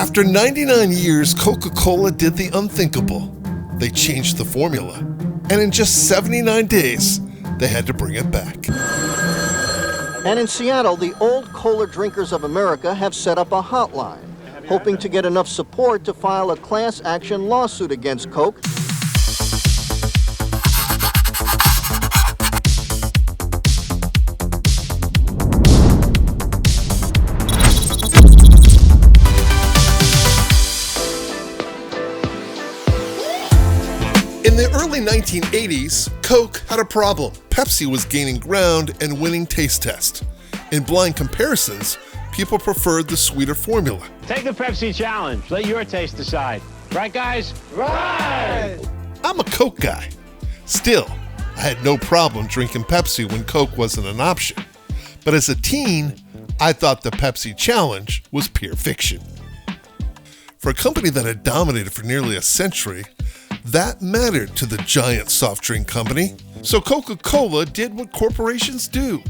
After 99 years, Coca-Cola did the unthinkable. They changed the formula, and in just 79 days, they had to bring it back. And in Seattle, the Old Cola Drinkers of America have set up a hotline, hoping to get enough support to file a class action lawsuit against Coke. In the early 1980s, Coke had a problem. Pepsi was gaining ground and winning taste tests. In blind comparisons, people preferred the sweeter formula. Take the Pepsi challenge. Let your taste decide. Right, guys? Right! I'm a Coke guy. Still, I had no problem drinking Pepsi when Coke wasn't an option. But as a teen, I thought the Pepsi challenge was pure fiction. For a company that had dominated for nearly a century, that mattered to the giant soft drink company. So Coca-Cola did what corporations do.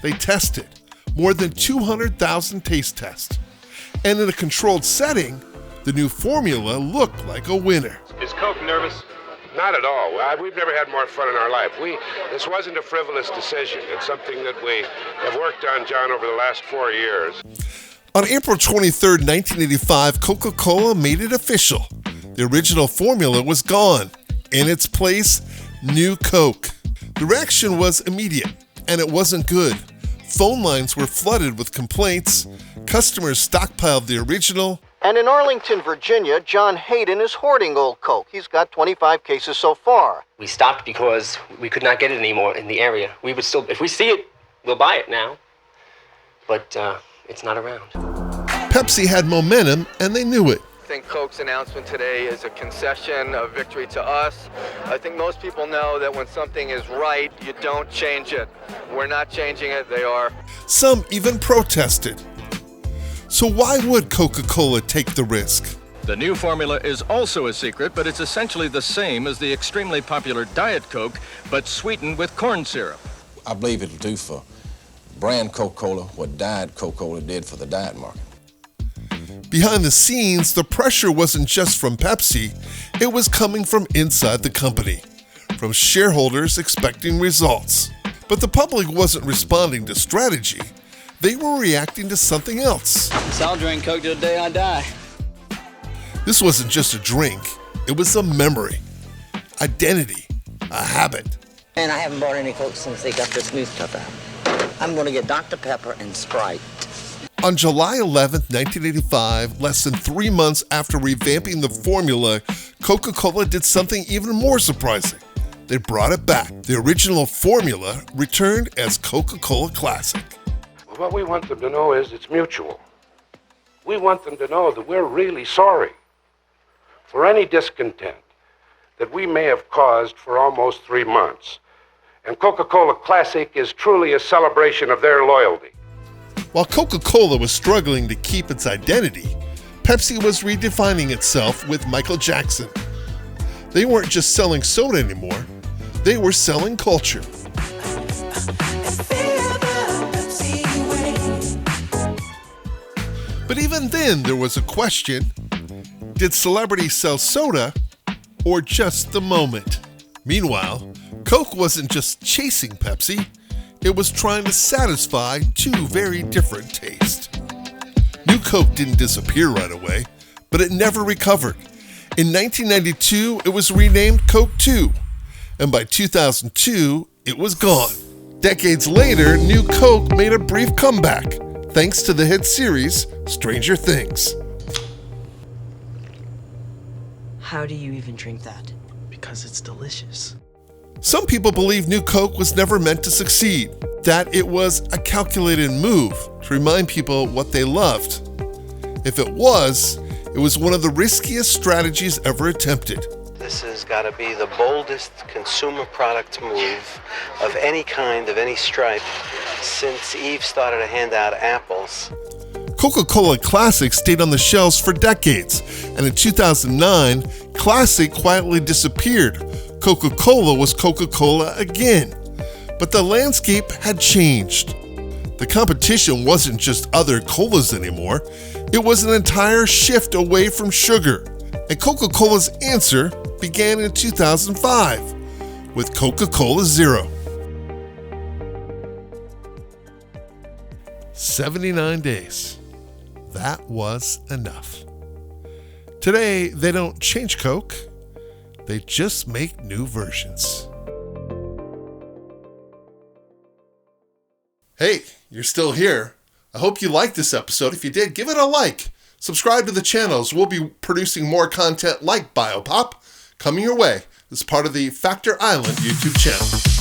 They tested more than 200,000 taste tests. And in a controlled setting, the new formula looked like a winner. Is Coke nervous? Not at all. We've never had more fun in our life. This wasn't a frivolous decision. It's something that we have worked on, John, over the last 4 years. On April 23, 1985, Coca-Cola made it official. The original formula was gone. In its place, new Coke. The reaction was immediate, and it wasn't good. Phone lines were flooded with complaints. Customers stockpiled the original. And in Arlington, Virginia, John Hayden is hoarding old Coke. He's got 25 cases so far. We stopped because we could not get it anymore in the area. We would still, if we see it, we'll buy it now. But it's not around. Pepsi had momentum, and they knew it. I think Coke's announcement today is a concession, a victory to us. I think most people know that when something is right, you don't change it. We're not changing it, they are. Some even protested. So why would Coca-Cola take the risk? The new formula is also a secret, but it's essentially the same as the extremely popular Diet Coke, but sweetened with corn syrup. I believe it'll do for brand Coca-Cola what Diet Coca-Cola did for the diet market. Behind the scenes, the pressure wasn't just from Pepsi, it was coming from inside the company, from shareholders expecting results. But the public wasn't responding to strategy, they were reacting to something else. So I'll drink Coke till the day I die. This wasn't just a drink, it was a memory, identity, a habit. And I haven't bought any Coke since they got this new stuff out. I'm going to get Dr. Pepper and Sprite. On July 11, 1985, less than 3 months after revamping the formula, Coca-Cola did something even more surprising. They brought it back. The original formula returned as Coca-Cola Classic. What we want them to know is it's mutual. We want them to know that we're really sorry for any discontent that we may have caused for almost 3 months. And Coca-Cola Classic is truly a celebration of their loyalty. While Coca-Cola was struggling to keep its identity, Pepsi was redefining itself with Michael Jackson. They weren't just selling soda anymore, they were selling culture. But even then, there was a question. Did celebrities sell soda or just the moment? Meanwhile, Coke wasn't just chasing Pepsi, it was trying to satisfy two very different tastes. New Coke didn't disappear right away, but it never recovered. In 1992, it was renamed Coke 2, and by 2002, it was gone. Decades later, New Coke made a brief comeback, thanks to the hit series Stranger Things. How do you even drink that? Because it's delicious. Some people believe New Coke was never meant to succeed, that it was a calculated move to remind people what they loved. If it was one of the riskiest strategies ever attempted. This has got to be the boldest consumer product move of any kind, of any stripe, since Eve started to hand out apples. Coca-Cola Classic stayed on the shelves for decades, and in 2009, Classic quietly disappeared. Coca-Cola was Coca-Cola again, but the landscape had changed. The competition wasn't just other colas anymore. It was an entire shift away from sugar. And Coca-Cola's answer began in 2005 with Coca-Cola Zero. 79 days. That was enough. Today, they don't change Coke. They just make new versions. Hey, you're still here. I hope you liked this episode. If you did, give it a like. Subscribe to the channels. We'll be producing more content like Biopop coming your way as part of the Factor Island YouTube channel.